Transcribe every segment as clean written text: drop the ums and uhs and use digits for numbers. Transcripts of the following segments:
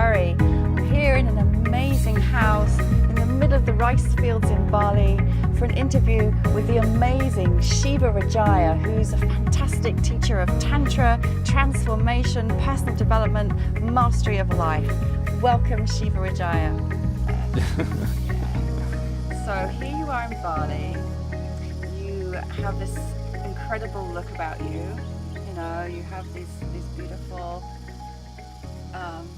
Lestari. I'm here in an amazing house in the middle of the rice fields in Bali for an interview with the amazing Shiva Rajaya, who's a fantastic teacher of Tantra, transformation, personal development, mastery of life. Welcome, Shiva Rajaya. So here you are in Bali. You have this incredible look about you. You know, you have these beautiful,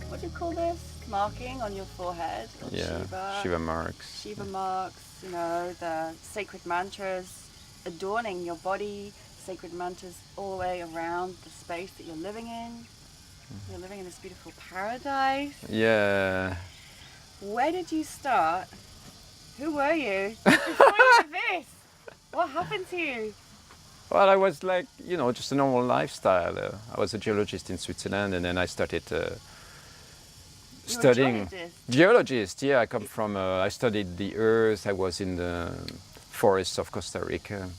what do you call this? Marking on your forehead. Yeah, Shiva marks. Shiva marks, you know, the sacred mantras adorning your body, sacred mantras all the way around the space that you're living in. You're living in this beautiful paradise. Yeah. Where did you start? Who were you before you did this? What happened to you? Well, I was like, you know, just a normal lifestyle. I was a geologist in Switzerland, and then I started studying. Geologist, yeah. I come from. I studied the earth. I was in the forests of Costa Rica,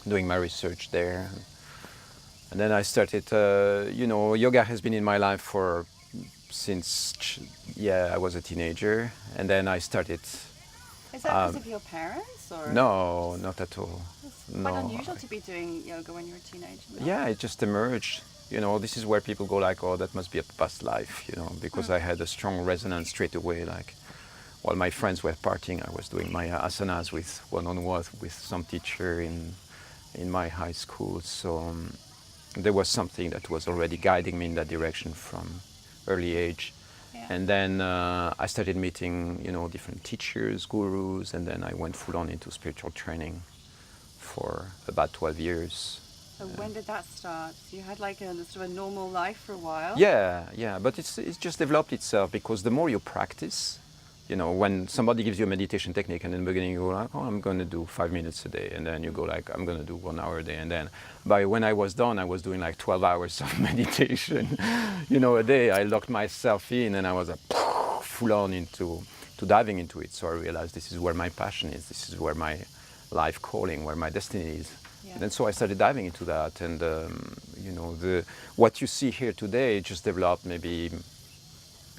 doing my research there. And then I started. You know, yoga has been in my life since I was a teenager, and then I started. Is that because of your parents, or? No, not at all. It's quite unusual to be doing yoga when you're a teenager. No? Yeah, it just emerged. You know, this is where people go like, oh, that must be a past life, you know, because I had a strong resonance straight away. Like, while my friends were partying, I was doing my asanas with one-on-one with some teacher in my high school. So there was something that was already guiding me in that direction from early age. Yeah. And then I started meeting, you know, different teachers, gurus, and then I went full on into spiritual training for about 12 years. So when did that start? You had like a sort of a normal life for a while? Yeah, but it's just developed itself, because the more you practice, you know, when somebody gives you a meditation technique and in the beginning you go like, oh, I'm going to do 5 minutes a day, and then you go like, I'm going to do 1 hour a day, and then by when I was done, I was doing like 12 hours of meditation, you know, a day. I locked myself in and I was like, full on into diving into it. So I realized this is where my passion is, this is where my life calling, where my destiny is. Yeah. And then so I started diving into that, and you know, what you see here today just developed maybe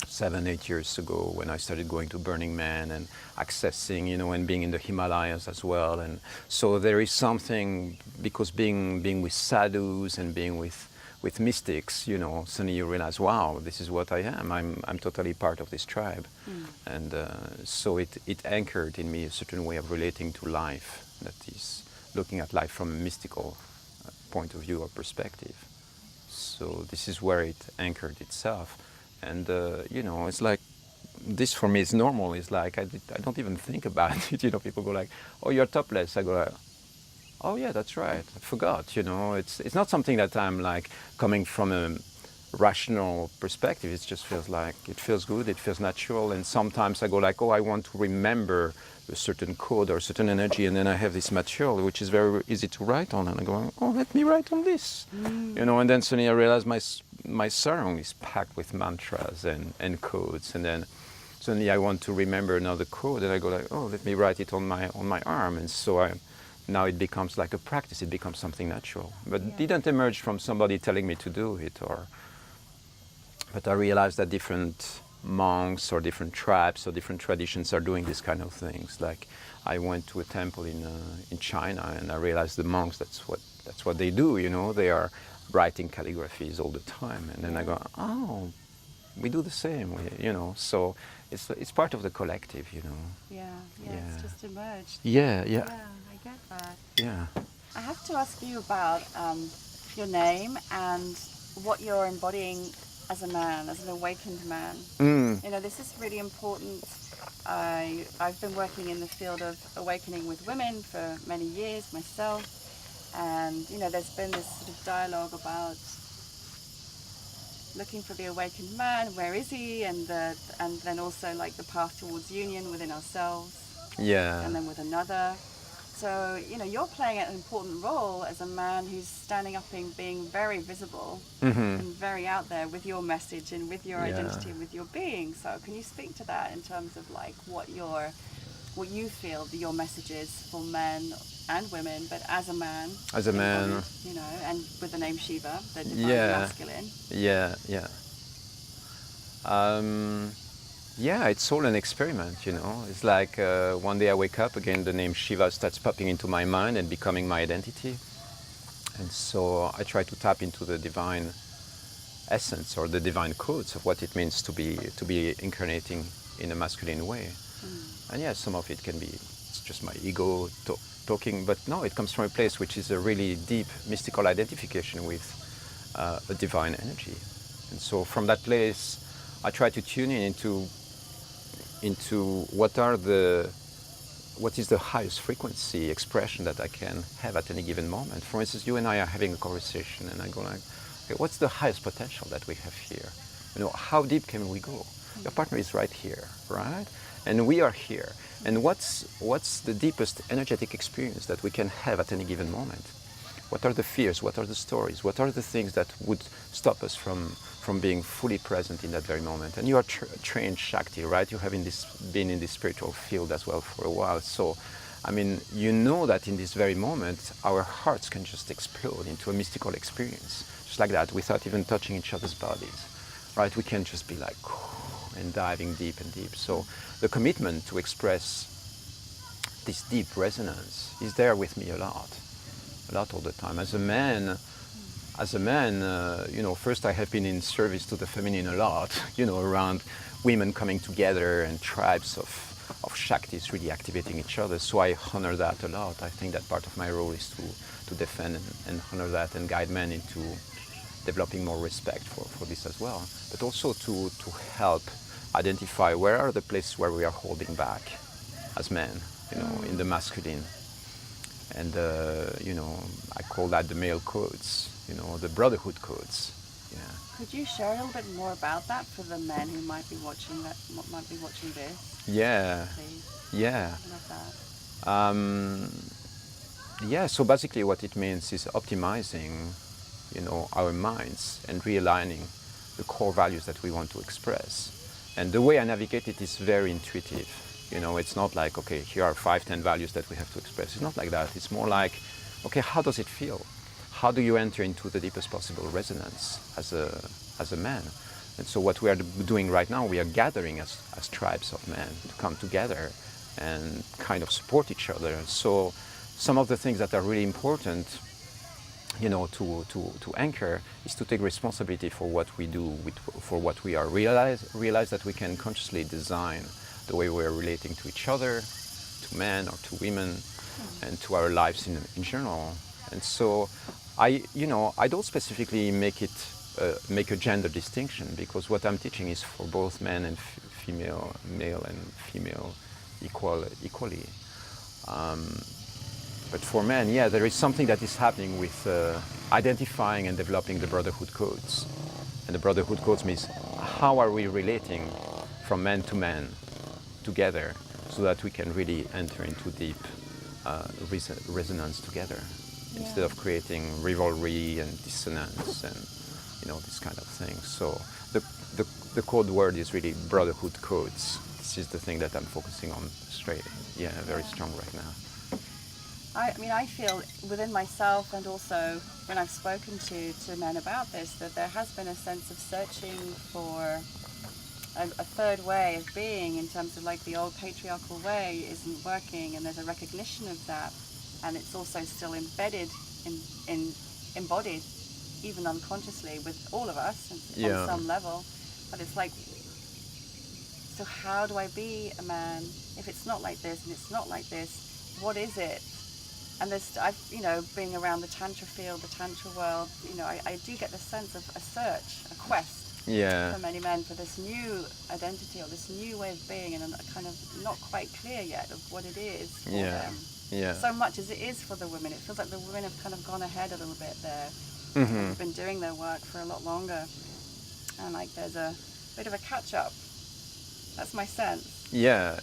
7-8 years ago, when I started going to Burning Man and accessing, you know, and being in the Himalayas as well. And so there is something, because being with sadhus and being with mystics, you know, suddenly you realize, wow, this is what I am. I'm totally part of this tribe. And so it anchored in me a certain way of relating to life, that is looking at life from a mystical point of view or perspective. So this is where it anchored itself. And you know, it's like, this for me is normal. It's like I don't even think about it. You know, people go like, oh, you're topless. I go like, oh yeah, that's right, I forgot. You know, it's not something that I'm like coming from a rational perspective. It just feels like, it feels good, it feels natural. And sometimes I go like, oh, I want to remember a certain code or a certain energy, and then I have this material which is very easy to write on, and I go, oh, let me write on this. You know, and then suddenly I realize my sarong is packed with mantras and codes, and then suddenly I want to remember another code, and I go like, oh, let me write it on my arm. And so now it becomes like a practice, it becomes something natural. But it didn't emerge from somebody telling me to do it, but I realized that different monks or different tribes or different traditions are doing these kind of things. Like, I went to a temple in China, and I realized the monks, that's what they do, you know, they are writing calligraphies all the time. And then I go, oh, we do the same, you know. So it's part of the collective, you know. Yeah, it's just emerged. Yeah, I get that. Yeah. I have to ask you about your name and what you're embodying as a man, as an awakened man. You know, this is really important. I've been working in the field of awakening with women for many years myself, and you know, there's been this sort of dialogue about looking for the awakened man, where is he, and then also like the path towards union within ourselves, and then with another. So, you know, you're playing an important role as a man who's standing up and being very visible and very out there with your message and with your identity and with your being. So can you speak to that in terms of like what you feel your message is for men and women, but as a man, you know, and with the name Shiva, the divine masculine. Yeah, it's all an experiment, you know. It's like one day I wake up, again the name Shiva starts popping into my mind and becoming my identity. And so I try to tap into the divine essence or the divine codes of what it means to be incarnating in a masculine way. And yeah, some of it can be, it's just my ego talking, but no, it comes from a place which is a really deep mystical identification with a divine energy. And so from that place, I try to tune in into what is the highest frequency expression that I can have at any given moment. For instance, you and I are having a conversation, and I go like, okay, what's the highest potential that we have here? You know, how deep can we go? Your partner is right here, right? And we are here. And what's the deepest energetic experience that we can have at any given moment? What are the fears? What are the stories? What are the things that would stop us from being fully present in that very moment? And you are trained Shakti, right? You have been in this spiritual field as well for a while. So, I mean, you know that in this very moment, our hearts can just explode into a mystical experience, just like that, without even touching each other's bodies, right? We can just be like, and diving deep and deep. So the commitment to express this deep resonance is there with me a lot all the time. As a man, you know, first I have been in service to the feminine a lot, you know, around women coming together and tribes of Shaktis really activating each other. So I honor that a lot. I think that part of my role is to defend and honor that and guide men into developing more respect for this as well. But also to help identify where are the places where we are holding back as men, you know, in the masculine. And, you know, I call that the male codes, you know, the brotherhood codes. Yeah. Could you share a little bit more about that for the men who might be watching this? Yeah. Please. Yeah. I love that. Yeah, so basically what it means is optimizing, you know, our minds and realigning the core values that we want to express. And the way I navigate it is very intuitive. You know, it's not like, okay, here are 5-10 values that we have to express. It's not like that. It's more like, okay, how does it feel? How do you enter into the deepest possible resonance as a man? And so what we are doing right now, we are gathering as tribes of men to come together and kind of support each other. So some of the things that are really important, you know, to anchor is to take responsibility for what we do, for what we are. Realize that we can consciously design the way we're relating to each other, to men or to women, and to our lives in general. And so I don't specifically make a gender distinction, because what I'm teaching is for both men and female, male and female equally. But for men, yeah, there is something that is happening with identifying and developing the brotherhood codes. And the brotherhood codes means how are we relating from man to man together, so that we can really enter into deep resonance together, instead of creating rivalry and dissonance and, you know, this kind of thing. So the code word is really brotherhood codes. This is the thing that I'm focusing on very strong right now. I mean, I feel within myself, and also when I've spoken to men about this, that there has been a sense of searching for a third way of being, in terms of like the old patriarchal way isn't working, and there's a recognition of that, and it's also still embodied even unconsciously with all of us on some level. But it's like, so how do I be a man if it's not like this and it's not like this? What is it? And I've, you know, being around the Tantra field, the Tantra world, you know, I do get the sense of a search, a quest for many men for this new identity or this new way of being, and a kind of not quite clear yet of what it is for them. Yeah. So much as it is for the women, it feels like the women have kind of gone ahead a little bit there. Mm-hmm. They've been doing their work for a lot longer, and like there's a bit of a catch-up. That's my sense. Yeah,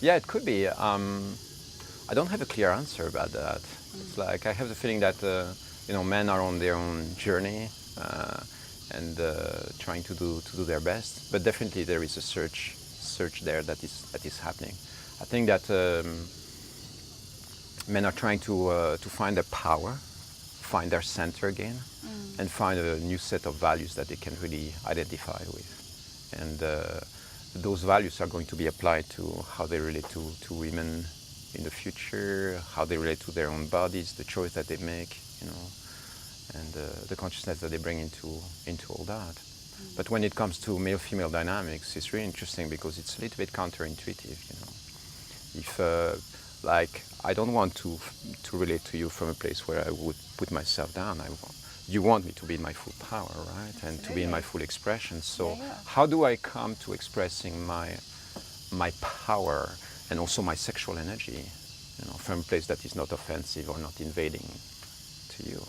it could be. I don't have a clear answer about that. It's like I have the feeling that you know, men are on their own journey and trying to do their best. But definitely there is a search there that is happening. I think that men are trying to find their power, find their center again, and find a new set of values that they can really identify with. And those values are going to be applied to how they relate to women in the future, how they relate to their own bodies, the choice that they make, you know, and the consciousness that they bring into all that. But when it comes to male-female dynamics, it's really interesting because it's a little bit counterintuitive, you know. If, like, I don't want to relate to you from a place where I would put myself down. You want me to be in my full power, right? Absolutely. And to be in my full expression. So how do I come to expressing my power and also my sexual energy, you know, from a place that is not offensive or not invading to you?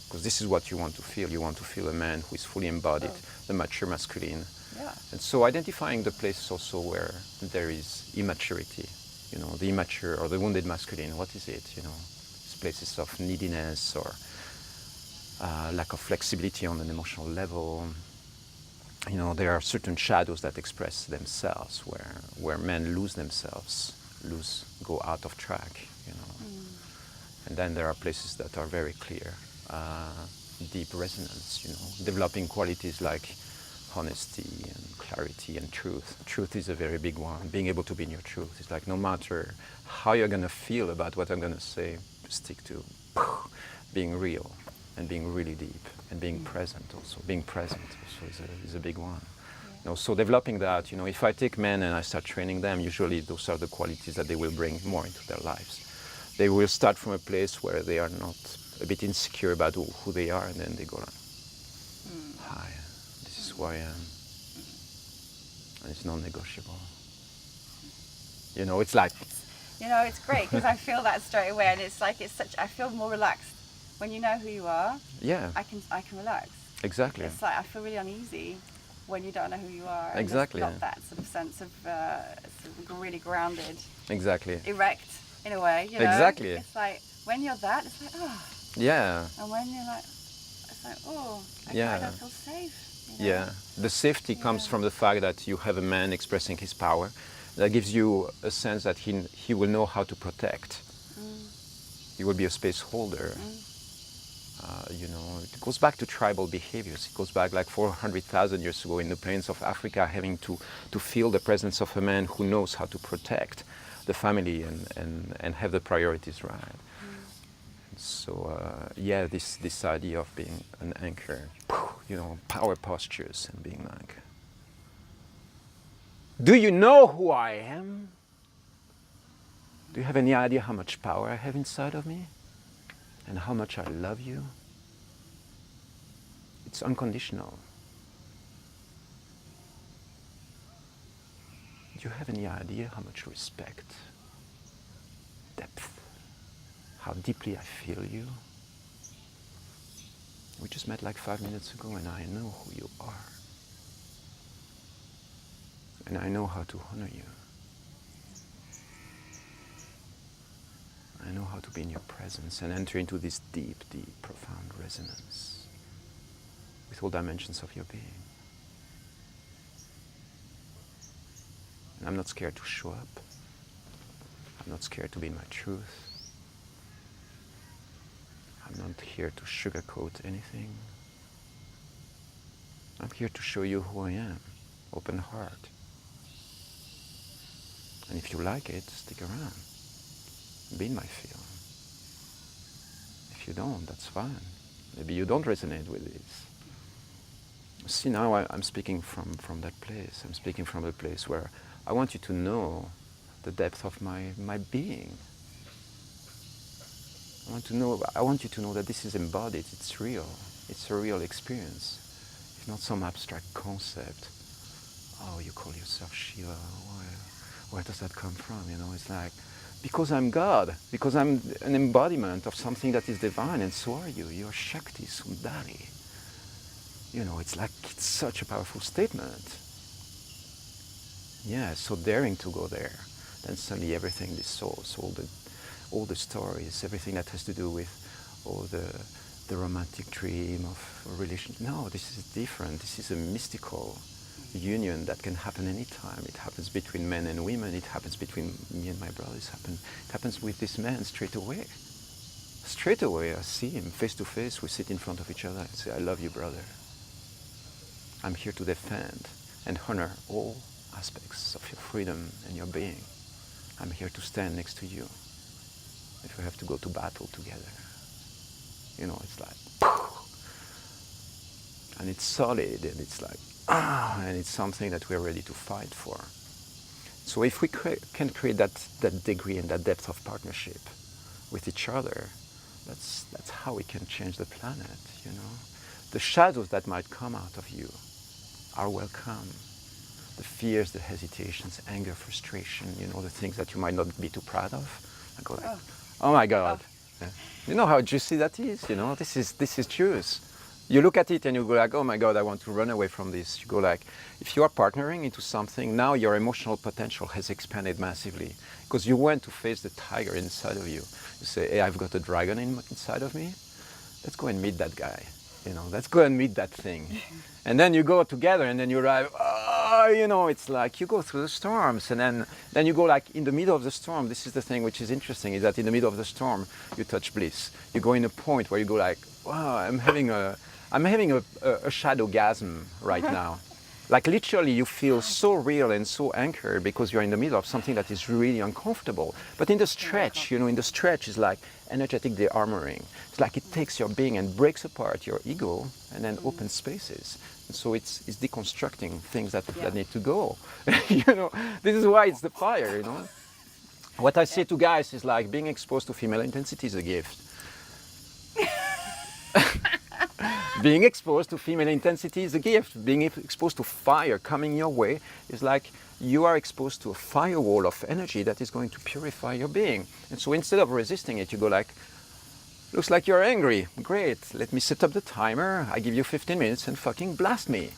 Because this is what you want to feel. You want to feel a man who is fully embodied, the mature masculine. Yeah. And so identifying the places also where there is immaturity, you know, the immature or the wounded masculine, what is it, you know? It's places of neediness or lack of flexibility on an emotional level. You know, there are certain shadows that express themselves where men lose themselves, go out of track, you know. And then there are places that are very clear, deep resonance, you know, developing qualities like honesty and clarity and truth. Truth is a very big one. Being able to be in your truth. It's like no matter how you're going to feel about what I'm going to say, stick to being real and being really deep and being present also. Being present also is a big one. You know, so developing that, you know, if I take men and I start training them, usually those are the qualities that they will bring more into their lives. They will start from a place where they are not a bit insecure about who they are, and then they go like, hi, this is who I am. And it's non-negotiable. You know, it's like... You know, it's great because I feel that straight away, and it's like, I feel more relaxed. When you know who you are, yeah, I can relax. Exactly. It's like I feel really uneasy when you don't know who you are. And exactly. Not that sort of sense of sort of really grounded. Exactly. Erect in a way, you know. Exactly. It's like when you're that, it's like oh. Yeah. And when you're like, it's like oh, I don't feel safe. You know? Yeah. The safety comes from the fact that you have a man expressing his power. That gives you a sense that he will know how to protect. He will be a space holder. You know, it goes back to tribal behaviors. It goes back like 400,000 years ago in the plains of Africa, having to feel the presence of a man who knows how to protect the family and have the priorities right. So yeah, this idea of being an anchor, you know, power postures and being like, do you know who I am? Do you have any idea how much power I have inside of me? And how much I love you? It's unconditional. Do you have any idea how much respect, depth, how deeply I feel you? We just met like 5 minutes ago and I know who you are. And I know how to honor you. I know how to be in your presence and enter into this deep, deep, profound resonance with all dimensions of your being. And I'm not scared to show up. I'm not scared to be in my truth. I'm not here to sugarcoat anything. I'm here to show you who I am, open heart. And if you like it, stick around. Be in my field. If you don't, that's fine. Maybe you don't resonate with this. See, now I'm speaking from that place. I'm speaking from a place where I want you to know the depth of my being. I want you to know that this is embodied, it's real. It's a real experience. It's not some abstract concept. Oh, you call yourself Shiva. Where does that come from? You know, it's like, because I'm God, because I'm an embodiment of something that is divine, and so are you. You're Shakti, Sundari. You know, it's like, it's such a powerful statement. Yeah, so daring to go there, then suddenly everything dissolves, all the stories, everything that has to do with all the romantic dream of a relation. No, this is different. This is a mystical union that can happen anytime. It happens between men and women. It happens between me and my brothers. It happens with this man straight away. straight away I see him face to face. We sit in front of each other and say, I love you, brother. I'm here to defend and honor all aspects of your freedom and your being. I'm here to stand next to you if we have to go to battle together. You know, it's like, and it's solid, and it's like, and it's something that we're ready to fight for. So if we can create that degree and that depth of partnership with each other, that's how we can change the planet, you know. The shadows that might come out of you are welcome. The fears, the hesitations, anger, frustration, you know, the things that you might not be too proud of. I go like, oh my God. Yeah. You know how juicy that is, you know, this is truth. You look at it and you go like, oh my God, I want to run away from this. You go like, if you are partnering into something, now your emotional potential has expanded massively because you went to face the tiger inside of you. You say, hey, I've got a dragon inside of me. Let's go and meet that guy. You know, let's go and meet that thing. And then you go together and then you arrive, you know, it's like you go through the storms and then you go like in the middle of the storm. This is the thing which is interesting, is that in the middle of the storm, you touch bliss. You go in a point where you go like, wow, I'm having a shadow-gasm right now. Like literally you feel so real and so anchored because you're in the middle of something that is really uncomfortable. But in the stretch, you know, in the stretch is like energetic de-armoring. It's like it takes your being and breaks apart your ego and then opens spaces. And so it's deconstructing things that need to go. You know, this is why it's the fire, you know. What I say to guys is like being exposed to female intensity is a gift. Being exposed to female intensity is a gift. Being exposed to fire coming your way is like you are exposed to a firewall of energy that is going to purify your being. And so instead of resisting it, you go like, looks like you're angry. Great, let me set up the timer. I give you 15 minutes and fucking blast me.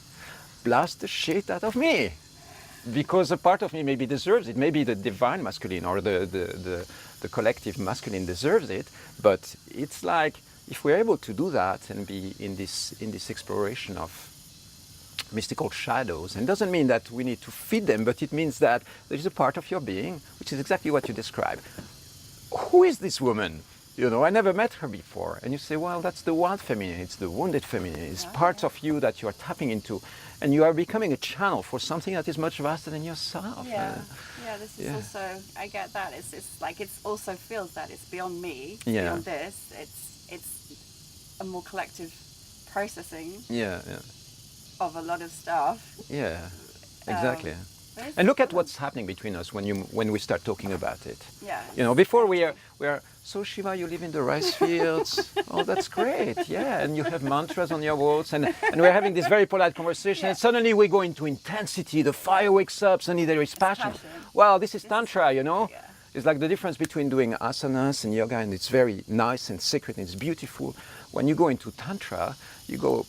Blast the shit out of me. Because a part of me maybe deserves it. Maybe the divine masculine or the collective masculine deserves it. But it's like, if we're able to do that and be in this exploration of mystical shadows, and it doesn't mean that we need to feed them, but it means that there is a part of your being, which is exactly what you describe. Who is this woman? You know, I never met her before. And you say, well, that's the wild feminine, it's the wounded feminine, it's parts of you that you are tapping into, and you are becoming a channel for something that is much vaster than yourself. Yeah, this is also, I get that, it's like, it also feels that it's beyond me, it's beyond this, it's a more collective processing of a lot of stuff. Yeah, exactly. And look at what's happening between us when we start talking about it. Yeah. You know, before we are so Shiva, you live in the rice fields. Oh, that's great. Yeah, and you have mantras on your walls, and we're having this very polite conversation. And suddenly we go into intensity. The fire wakes up. Suddenly there is passion. Well, this is Tantra, you know. Yeah. It's like the difference between doing asanas and yoga, and it's very nice and sacred and it's beautiful. When you go into Tantra, you go,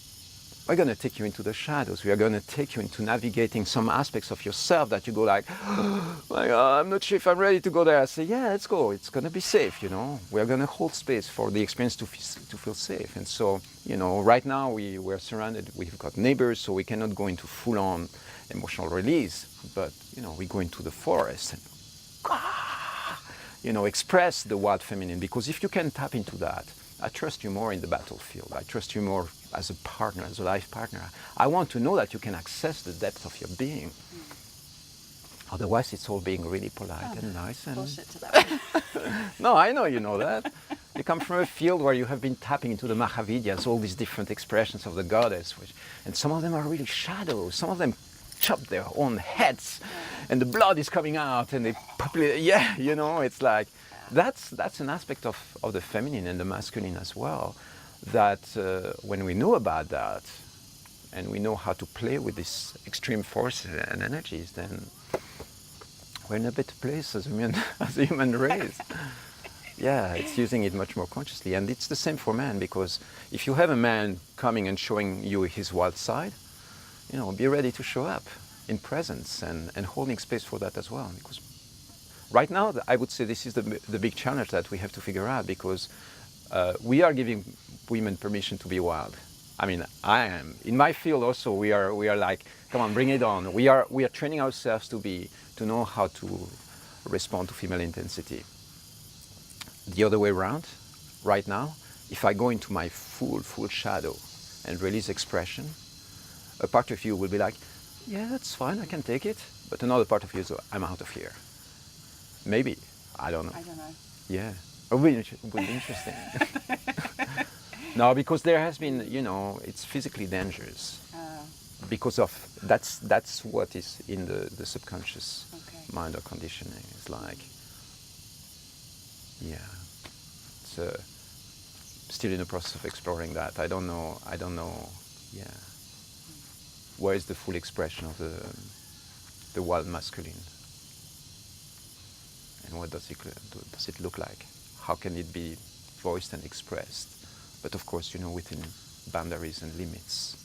we're going to take you into the shadows. We are going to take you into navigating some aspects of yourself that you go like, oh my God, I'm not sure if I'm ready to go there. I say, yeah, let's go. It's going to be safe, you know. We're going to hold space for the experience to feel safe. And so, you know, right now we're surrounded. We've got neighbors, so we cannot go into full-on emotional release. But, you know, we go into the forest and, you know, express the wild feminine. Because if you can tap into that, I trust you more in the battlefield. I trust you more as a partner, as a life partner. I want to know that you can access the depth of your being. Otherwise, it's all being really polite and nice. And bullshit to that. No, I know you know that. You come from a field where you have been tapping into the Mahavidyas, all these different expressions of the goddess, and some of them are really shadows. Some of them chop their own heads, and the blood is coming out, and they populate. Yeah, you know, it's like that's an aspect of the feminine and the masculine as well. That when we know about that, and we know how to play with these extreme forces and energies, then we're in a better place as a human race. Yeah, it's using it much more consciously. And it's the same for men, because if you have a man coming and showing you his wild side, you know, be ready to show up in presence and holding space for that as well. Because right now, I would say this is the big challenge that we have to figure out, because we are giving women permission to be wild. I mean, I am. In my field also, we are like, come on, bring it on. We are training ourselves to know how to respond to female intensity. The other way around, right now, if I go into my full shadow and release expression, a part of you will be like, yeah, that's fine, I can take it. But another part of you is, I'm out of here. Maybe. I don't know. I don't know. Yeah. It would be interesting. No, because there has been, you know, it's physically dangerous. Because of, that's what is in the subconscious mind or conditioning. It's like, yeah. It's still in the process of exploring that. I don't know, yeah. Where is the full expression of the wild masculine? And what does it look like? How can it be voiced and expressed? But of course, you know, within boundaries and limits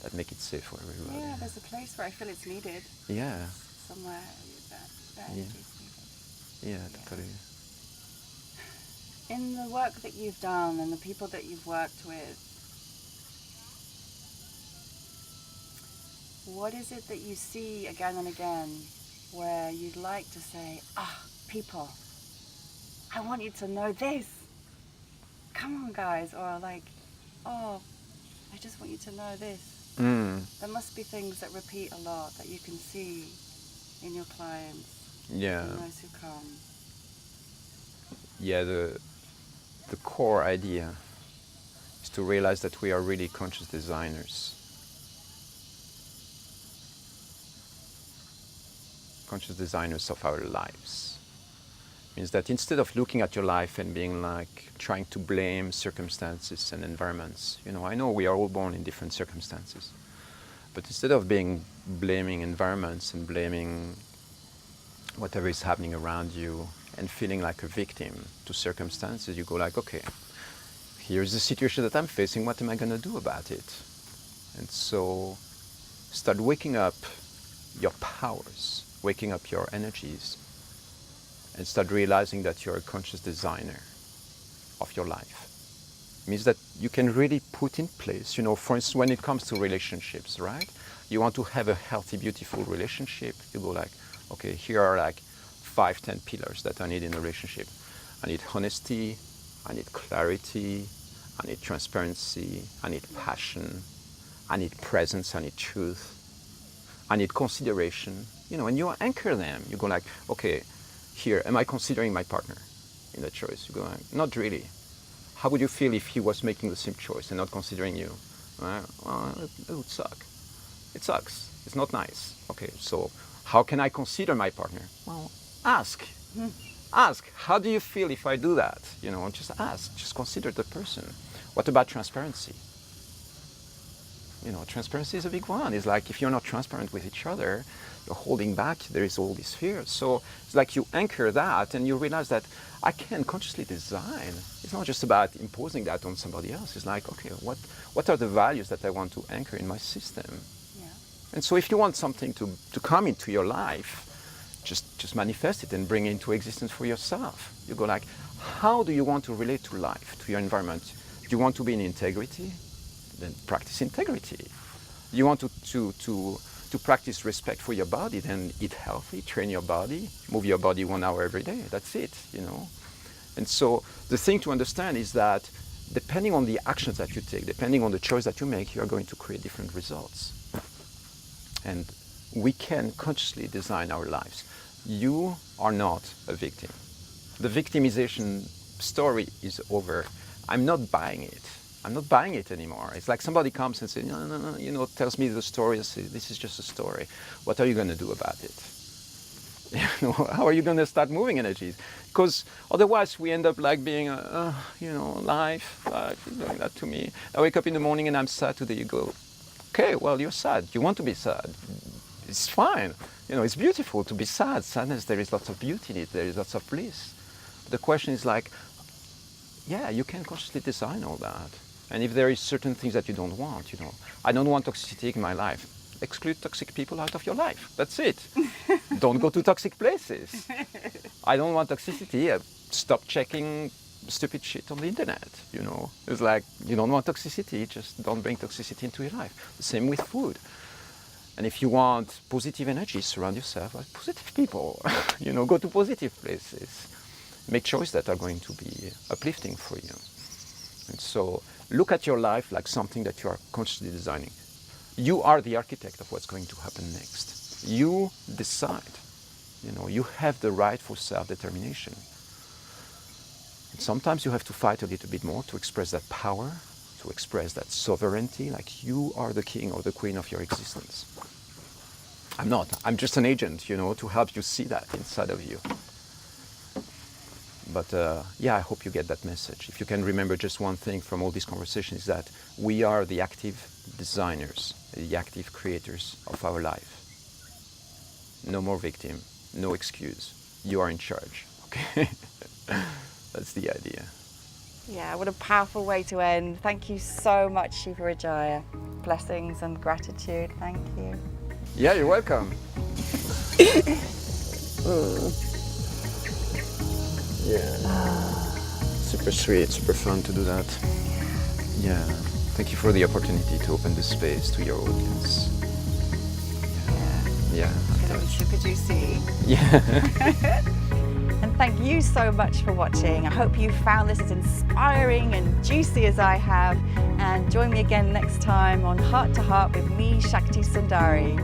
that make it safe for everybody. Yeah, there's a place where I feel it's needed. Yeah. Somewhere that energy is needed. Yeah, totally. In the work that you've done and the people that you've worked with, what is it that you see again and again where you'd like to say, people, I want you to know this. Come on, guys. Or like, I just want you to know this. There must be things that repeat a lot that you can see in your clients. Yeah. And those who come. Yeah, the core idea is to realize that we are really conscious designers. Conscious designers of our lives. Means that instead of looking at your life and being like trying to blame circumstances and environments, you know, I know we are all born in different circumstances, but instead of blaming environments and blaming whatever is happening around you and feeling like a victim to circumstances, you go like, okay, here's the situation that I'm facing, what am I going to do about it? And so start waking up your powers, waking up your energies, and start realizing that you're a conscious designer of your life. It means that you can really put in place, you know, for instance, when it comes to relationships, right? You want to have a healthy, beautiful relationship, you go like, okay, here are like 5, 10 pillars that I need in a relationship. I need honesty, I need clarity, I need transparency, I need passion, I need presence, I need truth, I need consideration, you know, and you anchor them. You go like, okay, here, am I considering my partner in that choice? You go like, not really. How would you feel if he was making the same choice and not considering you? Well, it would suck. It sucks. It's not nice. Okay, so how can I consider my partner? Well, ask. Ask, how do you feel if I do that? You know, just ask, just consider the person. What about transparency? You know, transparency is a big one. It's like if you're not transparent with each other, you're holding back, there is all this fear. So it's like you anchor that and you realize that I can consciously design. It's not just about imposing that on somebody else. It's like, okay, what are the values that I want to anchor in my system? Yeah. And so if you want something to come into your life, just manifest it and bring it into existence for yourself. You go like, how do you want to relate to life, to your environment? Do you want to be in integrity? Then practice integrity. You want to practice respect for your body, then eat healthy, train your body, move your body 1 hour every day. That's it, you know. And so the thing to understand is that depending on the actions that you take, depending on the choice that you make, you're going to create different results. And we can consciously design our lives. You are not a victim. The victimization story is over. I'm not buying it. I'm not buying it anymore. It's like somebody comes and says, no, you know, tells me the story. I say, this is just a story. What are you going to do about it? You know, how are you going to start moving energies? Because otherwise we end up like being, you know, life is doing that to me. I wake up in the morning and I'm sad today. You go, okay, well, you're sad. You want to be sad. It's fine. You know, it's beautiful to be sad. Sadness, there is lots of beauty in it. There is lots of bliss. The question is like, yeah, you can consciously design all that. And if there is certain things that you don't want, you know, I don't want toxicity in my life. Exclude toxic people out of your life. That's it. Don't go to toxic places. I don't want toxicity. Stop checking stupid shit on the internet, you know. It's like, you don't want toxicity, just don't bring toxicity into your life. The same with food. And if you want positive energy, surround yourself with positive people. You know, go to positive places. make choices that are going to be uplifting for you. And so look at your life like something that you are consciously designing. You are the architect of what's going to happen next. You decide. You have the right for self-determination. And sometimes you have to fight a little bit more to express that power, to express that sovereignty, like you are the king or the queen of your existence. I'm not. I'm just an agent, to help you see that inside of you. But I hope you get that message. If you can remember just one thing from all these conversations, is that we are the active designers, the active creators of our life. No more victim, no excuse. You are in charge, okay? That's the idea. Yeah, what a powerful way to end. Thank you so much, Shiva Rajaya. Blessings and gratitude. Thank you. Yeah, you're welcome. Super sweet, super fun to do that. Yeah. Thank you for the opportunity to open this space to your audience. Yeah. It's going to be super juicy. Yeah. And thank you so much for watching. I hope you found this as inspiring and juicy as I have. And join me again next time on Heart to Heart with me, Shakti Sundari.